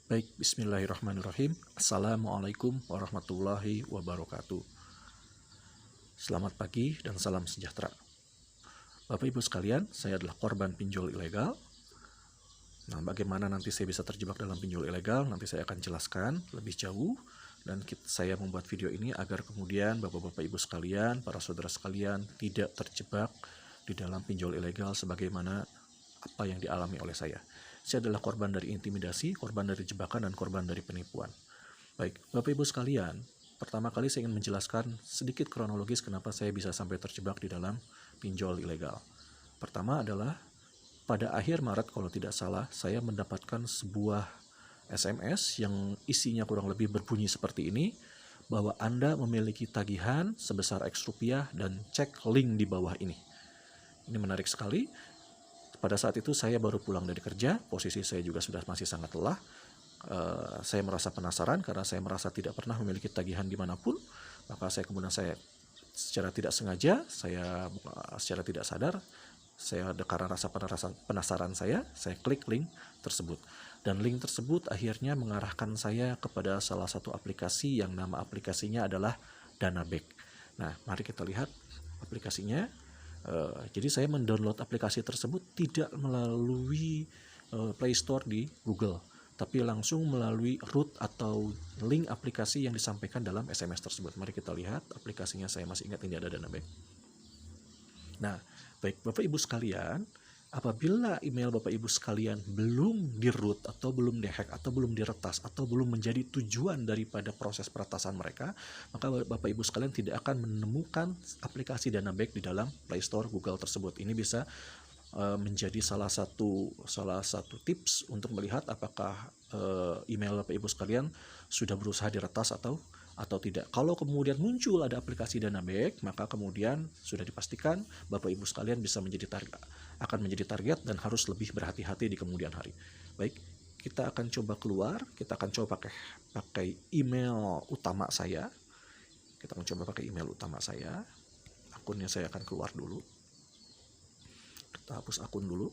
Baik, bismillahirrahmanirrahim. Assalamualaikum warahmatullahi wabarakatuh. Selamat pagi dan salam sejahtera. Bapak Ibu sekalian, saya adalah korban pinjol ilegal. Nah, bagaimana nanti saya bisa terjebak dalam pinjol ilegal, nanti saya akan jelaskan lebih jauh. Dan saya membuat video ini agar kemudian Bapak-Bapak Ibu sekalian, para saudara sekalian tidak terjebak di dalam pinjol ilegal sebagaimana apa yang dialami oleh saya. Saya adalah korban dari intimidasi, korban dari jebakan, dan korban dari penipuan. Baik, Bapak Ibu sekalian, pertama kali saya ingin menjelaskan sedikit kronologis kenapa saya bisa sampai terjebak di dalam pinjol ilegal. Pertama adalah pada akhir Maret kalau tidak salah, saya mendapatkan sebuah SMS yang isinya kurang lebih berbunyi seperti ini, bahwa Anda memiliki tagihan sebesar X rupiah dan cek link di bawah ini. Ini menarik sekali. Pada saat itu saya baru pulang dari kerja, posisi saya juga sudah masih sangat lelah. Saya merasa penasaran karena saya merasa tidak pernah memiliki tagihan dimanapun. Maka kemudian saya secara tidak sengaja, secara tidak sadar, karena rasa penasaran saya klik link tersebut. Dan link tersebut akhirnya mengarahkan saya kepada salah satu aplikasi yang nama aplikasinya adalah Danaback. Nah, mari kita lihat aplikasinya. Jadi saya mendownload aplikasi tersebut tidak melalui Play Store di Google, tapi langsung melalui root atau link aplikasi yang disampaikan dalam SMS tersebut. Mari kita lihat aplikasinya, saya masih ingat ini ada Danaback. Nah, baik Bapak Ibu sekalian, apabila email Bapak Ibu sekalian belum di-root atau belum di-hack atau belum diretas atau belum menjadi tujuan daripada proses peretasan mereka, maka Bapak Ibu sekalian tidak akan menemukan aplikasi Danaback di dalam Play Store Google tersebut. Ini bisa menjadi salah satu tips untuk melihat apakah email Bapak Ibu sekalian sudah berusaha diretas atau tidak. Kalau kemudian muncul ada aplikasi Danaback, maka kemudian sudah dipastikan Bapak Ibu sekalian akan menjadi target dan harus lebih berhati-hati di kemudian hari. Baik, kita akan coba keluar, kita akan coba pakai email utama saya. Kita akan coba pakai email utama saya. Akunnya saya akan keluar dulu. Kita hapus akun dulu.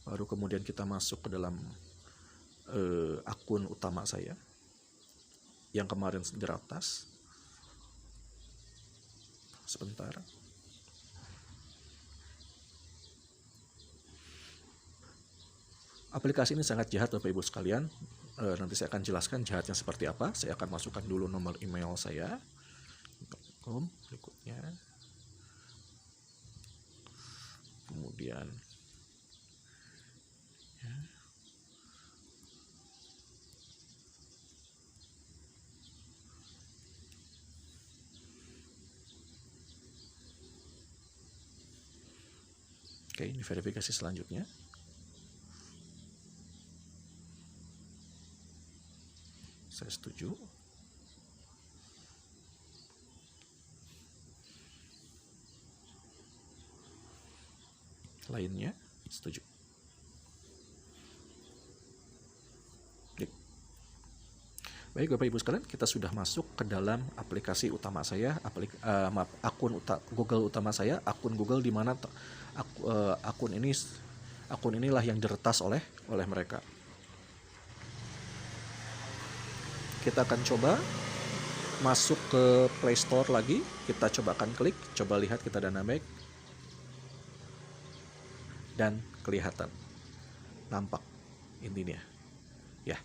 Baru kemudian kita masuk ke dalam akun utama saya yang kemarin diretas. Sebentar. Aplikasi ini sangat jahat Bapak Ibu sekalian. Nanti saya akan jelaskan jahatnya seperti apa. Saya akan masukkan dulu nomor email saya. Berikutnya. Kemudian ya. Oke, ini verifikasi selanjutnya. Saya setuju. Lainnya setuju. Baik Bapak Ibu sekalian, kita sudah masuk ke dalam aplikasi utama saya, akun Google utama saya, akun Google di mana akun inilah yang diretas oleh mereka. Kita akan coba masuk ke Play Store lagi, kita coba akan klik, coba lihat kita Danaback, dan kelihatan, nampak intinya, ya,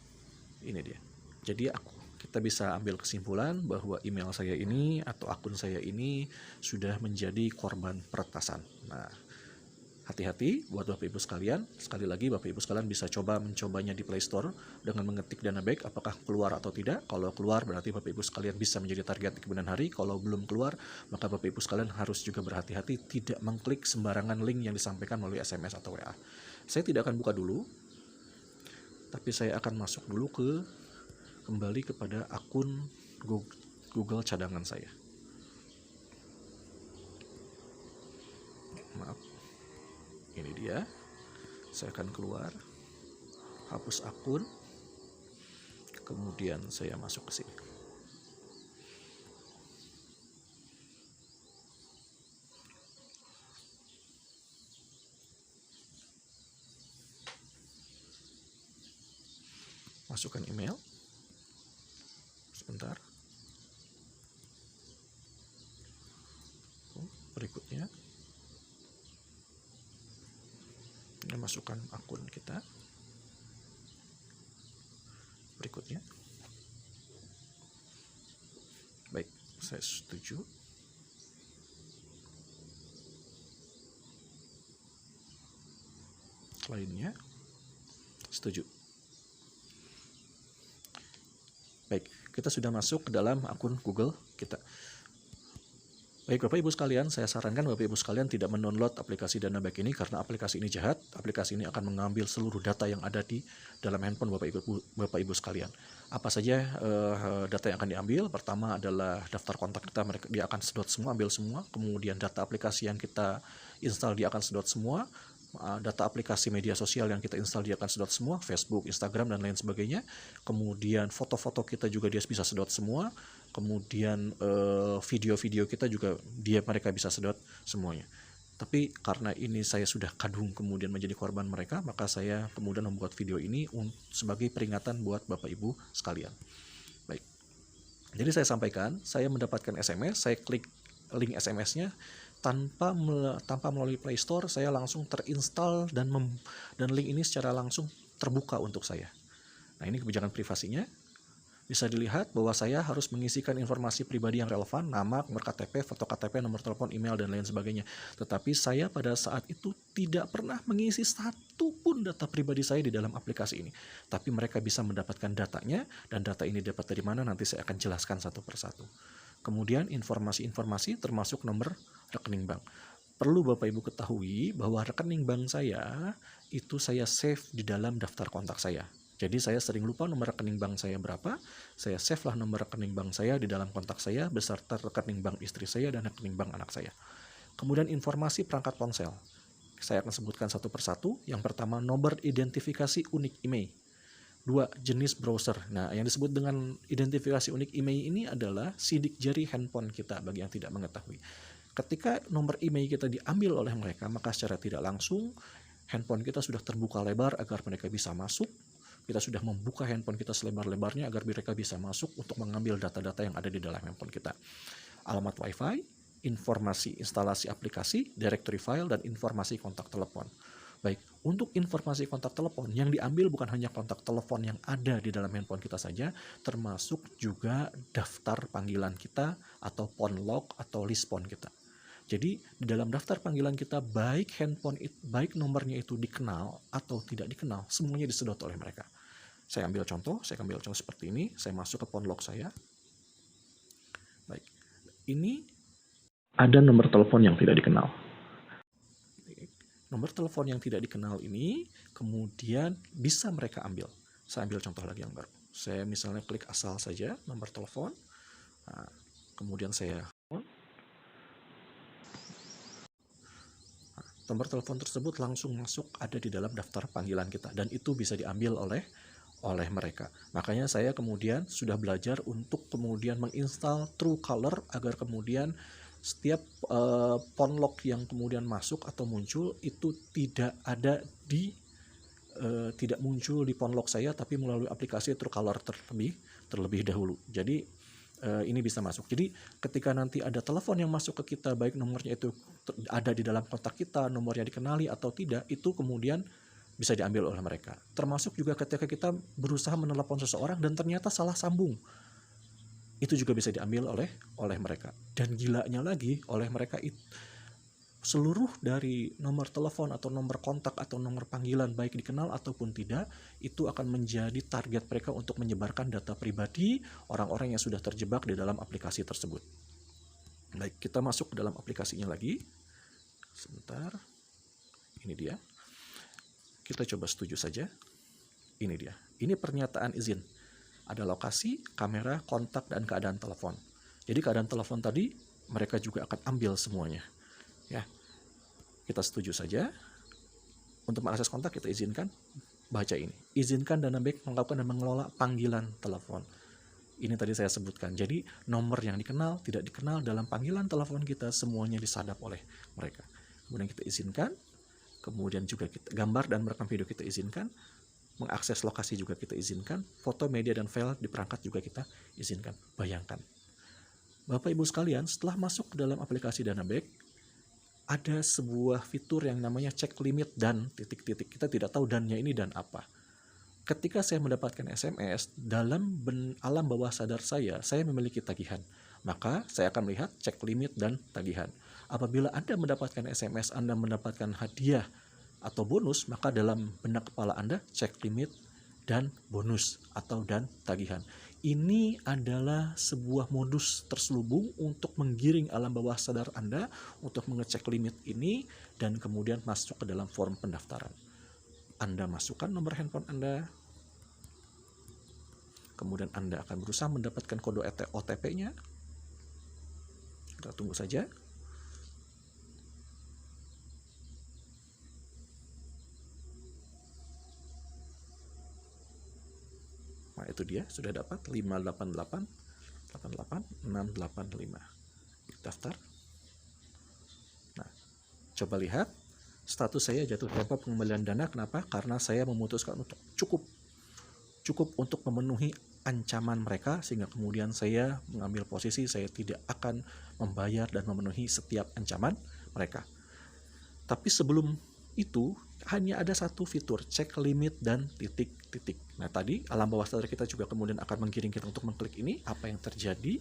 ini dia. Jadi kita bisa ambil kesimpulan bahwa email saya ini atau akun saya ini sudah menjadi korban peretasan. Nah, hati-hati buat Bapak Ibu sekalian. Sekali lagi Bapak Ibu sekalian bisa mencobanya di Play Store dengan mengetik Danaback, apakah keluar atau tidak. Kalau keluar berarti Bapak Ibu sekalian bisa menjadi target di kemudian hari. Kalau belum keluar, maka Bapak Ibu sekalian harus juga berhati-hati tidak mengklik sembarangan link yang disampaikan melalui SMS atau WA. Saya tidak akan buka dulu, tapi saya akan masuk dulu kembali kepada akun Google cadangan saya. Maaf, ini dia. Saya akan keluar, hapus akun, kemudian saya masuk ke sini. masukkan email. Sebentar. Berikutnya, ini masukkan akun kita. Berikutnya, baik, saya setuju. Lainnya, setuju. Baik, kita sudah masuk ke dalam akun Google kita. Baik Bapak Ibu sekalian, saya sarankan Bapak Ibu sekalian tidak mendownload aplikasi Danaback ini karena aplikasi ini jahat. Aplikasi ini akan mengambil seluruh data yang ada di dalam handphone Bapak Ibu sekalian. Apa saja data yang akan diambil? Pertama adalah daftar kontak kita, dia akan sedot semua, ambil semua. Kemudian data aplikasi yang kita install dia akan sedot semua. Data aplikasi media sosial yang kita install dia akan sedot semua, Facebook, Instagram, dan lain sebagainya. Kemudian foto-foto kita juga dia bisa sedot semua. Kemudian video-video kita juga mereka bisa sedot semuanya. Tapi karena ini saya sudah kadung kemudian menjadi korban mereka, maka saya kemudian membuat video ini sebagai peringatan buat Bapak Ibu sekalian. Baik. Jadi saya sampaikan, saya mendapatkan SMS, saya klik link SMS-nya, tanpa melalui Play Store, saya langsung terinstall dan link ini secara langsung terbuka untuk saya. Nah, ini kebijakan privasinya. Bisa dilihat bahwa saya harus mengisikan informasi pribadi yang relevan, nama, nomor KTP, foto KTP, nomor telepon, email, dan lain sebagainya. Tetapi saya pada saat itu tidak pernah mengisi satu pun data pribadi saya di dalam aplikasi ini. Tapi mereka bisa mendapatkan datanya, dan data ini dapat dari mana nanti saya akan jelaskan satu persatu. Kemudian informasi-informasi termasuk nomor rekening bank. Perlu Bapak Ibu ketahui bahwa rekening bank saya itu saya save di dalam daftar kontak saya. Jadi saya sering lupa nomor rekening bank saya berapa, saya save lah nomor rekening bank saya di dalam kontak saya beserta rekening bank istri saya dan rekening bank anak saya. Kemudian informasi perangkat ponsel. Saya akan sebutkan satu persatu. Yang pertama, nomor identifikasi unik IMEI. 2, jenis browser. Nah, yang disebut dengan identifikasi unik IMEI ini adalah sidik jari handphone kita bagi yang tidak mengetahui. Ketika nomor IMEI kita diambil oleh mereka, maka secara tidak langsung handphone kita sudah terbuka lebar agar mereka bisa masuk. Kita sudah membuka handphone kita selebar-lebarnya agar mereka bisa masuk untuk mengambil data-data yang ada di dalam handphone kita. Alamat WiFi, informasi instalasi aplikasi, directory file, dan informasi kontak telepon. Baik, untuk informasi kontak telepon yang diambil bukan hanya kontak telepon yang ada di dalam handphone kita saja, termasuk juga daftar panggilan kita atau phone log atau list phone kita. Jadi di dalam daftar panggilan kita baik nomornya itu dikenal atau tidak dikenal, semuanya disedot oleh mereka. Saya ambil contoh seperti ini, saya masuk ke phone log saya. Baik, ini ada nomor telepon yang tidak dikenal. Nomor telepon yang tidak dikenal ini kemudian bisa mereka ambil. Saya ambil contoh lagi yang baru. Saya misalnya klik asal saja nomor telepon. Nah, kemudian saya nomor telepon tersebut langsung masuk ada di dalam daftar panggilan kita dan itu bisa diambil oleh mereka. Makanya saya kemudian sudah belajar untuk kemudian menginstal Truecaller agar kemudian setiap phone log yang kemudian masuk atau muncul itu tidak muncul di phone log saya tapi melalui aplikasi Truecaller terlebih dahulu. Jadi ini bisa masuk. Jadi ketika nanti ada telepon yang masuk ke kita, baik nomornya itu ada di dalam kontak kita, nomornya dikenali atau tidak, itu kemudian bisa diambil oleh mereka. Termasuk juga ketika kita berusaha menelepon seseorang dan ternyata salah sambung, itu juga bisa diambil oleh mereka. Dan gilanya lagi, oleh mereka itu seluruh dari nomor telepon atau nomor kontak atau nomor panggilan baik dikenal ataupun tidak, itu akan menjadi target mereka untuk menyebarkan data pribadi orang-orang yang sudah terjebak di dalam aplikasi tersebut. Baik, kita masuk ke dalam aplikasinya lagi. Sebentar. Ini dia. Kita coba setuju saja. Ini dia. Ini pernyataan izin. Ada lokasi, kamera, kontak, dan keadaan telepon. Jadi keadaan telepon tadi mereka juga akan ambil semuanya. Ya, kita setuju saja. Untuk mengakses kontak kita izinkan. Baca ini. Izinkan Danaback melakukan dan mengelola panggilan telepon. Ini tadi saya sebutkan. Jadi nomor yang dikenal, tidak dikenal dalam panggilan telepon kita semuanya disadap oleh mereka. Kemudian kita izinkan. Kemudian juga gambar dan merekam video kita izinkan. mengakses lokasi juga kita izinkan, foto, media, dan file di perangkat juga kita izinkan. Bayangkan, Bapak Ibu sekalian, setelah masuk ke dalam aplikasi Danaback, ada sebuah fitur yang namanya cek limit dan titik-titik. Kita tidak tahu dannya ini dan apa. Ketika saya mendapatkan SMS, dalam alam bawah sadar saya memiliki tagihan. Maka saya akan melihat cek limit dan tagihan. Apabila Anda mendapatkan SMS, Anda mendapatkan hadiah atau bonus, maka dalam benak kepala Anda cek limit dan bonus atau dan tagihan. Ini adalah sebuah modus terselubung untuk menggiring alam bawah sadar Anda untuk mengecek limit ini dan kemudian masuk ke dalam form pendaftaran. Anda masukkan nomor handphone Anda, kemudian Anda akan berusaha mendapatkan kode OTP-nya. Kita tunggu saja. Nah, itu dia, sudah dapat 588-88-685. Daftar. Nah, coba lihat. Status saya jatuh tempo pengembalian dana. Kenapa? Karena saya memutuskan untuk cukup untuk memenuhi ancaman mereka, sehingga kemudian saya mengambil posisi saya tidak akan membayar dan memenuhi setiap ancaman mereka. Tapi sebelum itu hanya ada satu fitur, cek limit dan titik-titik. Nah, tadi alam bawah sadar kita juga kemudian akan menggiring kita untuk mengklik ini. Apa yang terjadi?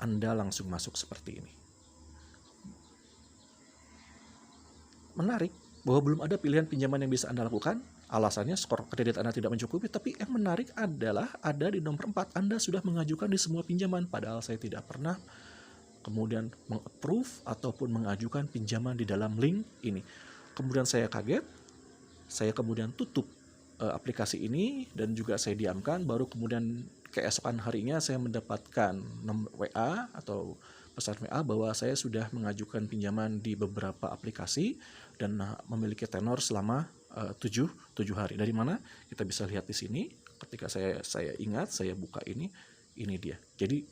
Anda langsung masuk seperti ini. Menarik bahwa belum ada pilihan pinjaman yang bisa Anda lakukan. Alasannya skor kredit Anda tidak mencukupi, tapi yang menarik adalah ada di nomor 4 Anda sudah mengajukan di semua pinjaman, padahal saya tidak pernah kemudian meng-approve ataupun mengajukan pinjaman di dalam link ini. Kemudian saya kaget, saya kemudian tutup aplikasi ini dan juga saya diamkan. Baru kemudian keesokan harinya saya mendapatkan nomor WA atau pesan WA bahwa saya sudah mengajukan pinjaman di beberapa aplikasi dan memiliki tenor selama 7 hari. Dari mana? Kita bisa lihat di sini. Ketika saya ingat, saya buka ini dia. Jadi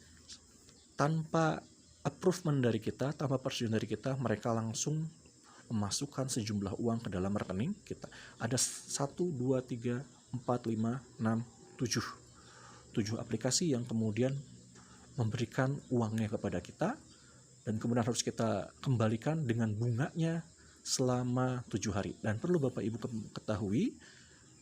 tanpa approval dari kita, tanpa persetujuan dari kita, mereka langsung memasukkan sejumlah uang ke dalam rekening kita. Ada 1, 2, 3, 4, 5, 6, 7 aplikasi yang kemudian memberikan uangnya kepada kita dan kemudian harus kita kembalikan dengan bunganya selama 7 hari. Dan perlu Bapak Ibu ketahui,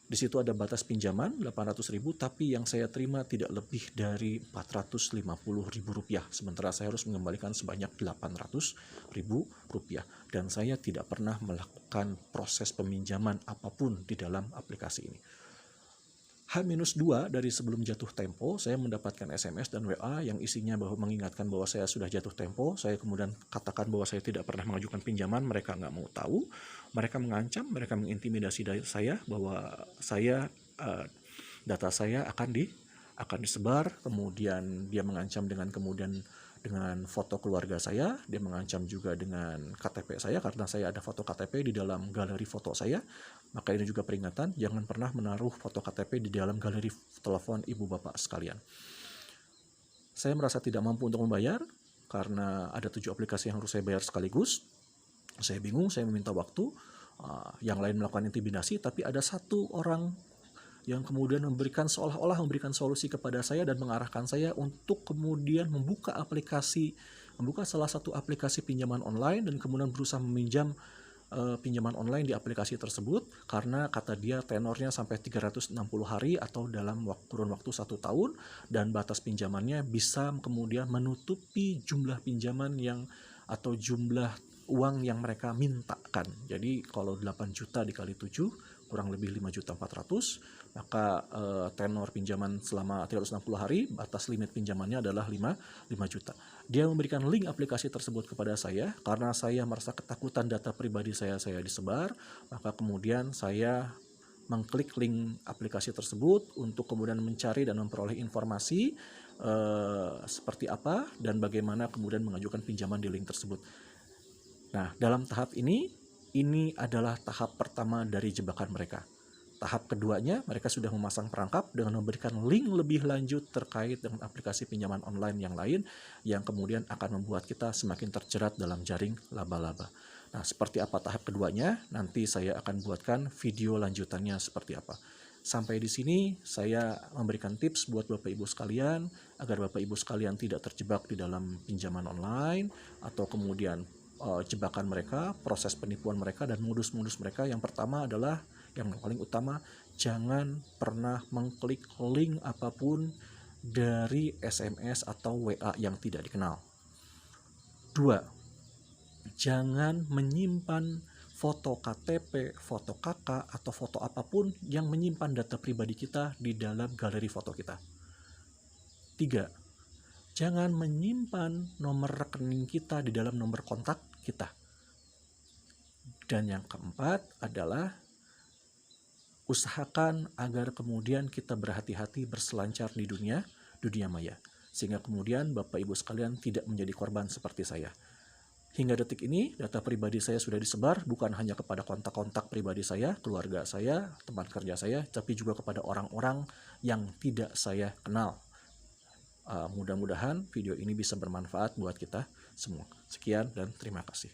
di situ ada batas pinjaman 800.000, tapi yang saya terima tidak lebih dari Rp450.000. Sementara saya harus mengembalikan sebanyak Rp800.000 dan saya tidak pernah melakukan proses peminjaman apapun di dalam aplikasi ini. H-2 dari sebelum jatuh tempo, saya mendapatkan SMS dan WA yang isinya bahwa mengingatkan bahwa saya sudah jatuh tempo. Saya kemudian katakan bahwa saya tidak pernah mengajukan pinjaman, mereka nggak mau tahu. Mereka mengancam, mereka mengintimidasi saya bahwa data saya akan disebar. Kemudian dia mengancam dengan foto keluarga saya, dia mengancam juga dengan KTP saya karena saya ada foto KTP di dalam galeri foto saya. Maka ini juga peringatan, jangan pernah menaruh foto KTP di dalam galeri telepon ibu bapak sekalian. Saya merasa tidak mampu untuk membayar karena ada 7 aplikasi yang harus saya bayar sekaligus. Saya bingung, saya meminta waktu. Yang lain melakukan intimidasi, tapi ada satu orang yang kemudian seolah-olah memberikan solusi kepada saya dan mengarahkan saya untuk kemudian membuka salah satu aplikasi pinjaman online dan kemudian berusaha meminjam pinjaman online di aplikasi tersebut karena kata dia tenornya sampai 360 hari atau dalam kurun waktu 1 tahun dan batas pinjamannya bisa kemudian menutupi jumlah pinjaman atau jumlah uang yang mereka mintakan. Jadi kalau 8 juta dikali 7 kurang lebih 5.400.000, maka tenor pinjaman selama 360 hari, batas limit pinjamannya adalah 5 juta. Dia memberikan link aplikasi tersebut kepada saya karena saya merasa ketakutan data pribadi saya disebar, maka kemudian saya mengklik link aplikasi tersebut untuk kemudian mencari dan memperoleh informasi seperti apa dan bagaimana kemudian mengajukan pinjaman di link tersebut. Nah, dalam tahap ini adalah tahap pertama dari jebakan mereka. Tahap keduanya, mereka sudah memasang perangkap dengan memberikan link lebih lanjut terkait dengan aplikasi pinjaman online yang lain yang kemudian akan membuat kita semakin terjerat dalam jaring laba-laba. Nah, seperti apa tahap keduanya? Nanti saya akan buatkan video lanjutannya seperti apa. Sampai di sini saya memberikan tips buat Bapak Ibu sekalian agar Bapak Ibu sekalian tidak terjebak di dalam pinjaman online atau kemudian jebakan mereka, proses penipuan mereka dan modus-modus mereka. Yang pertama adalah yang paling utama, jangan pernah mengklik link apapun dari SMS atau WA yang tidak dikenal. 2. Jangan menyimpan foto KTP, foto KK, atau foto apapun yang menyimpan data pribadi kita di dalam galeri foto kita. 3. Jangan menyimpan nomor rekening kita di dalam nomor kontak kita. Dan yang keempat adalah usahakan agar kemudian kita berhati-hati berselancar di dunia maya. Sehingga kemudian Bapak Ibu sekalian tidak menjadi korban seperti saya. Hingga detik ini, data pribadi saya sudah disebar bukan hanya kepada kontak-kontak pribadi saya, keluarga saya, teman kerja saya, tapi juga kepada orang-orang yang tidak saya kenal. Mudah-mudahan video ini bisa bermanfaat buat kita semua. Sekian dan terima kasih.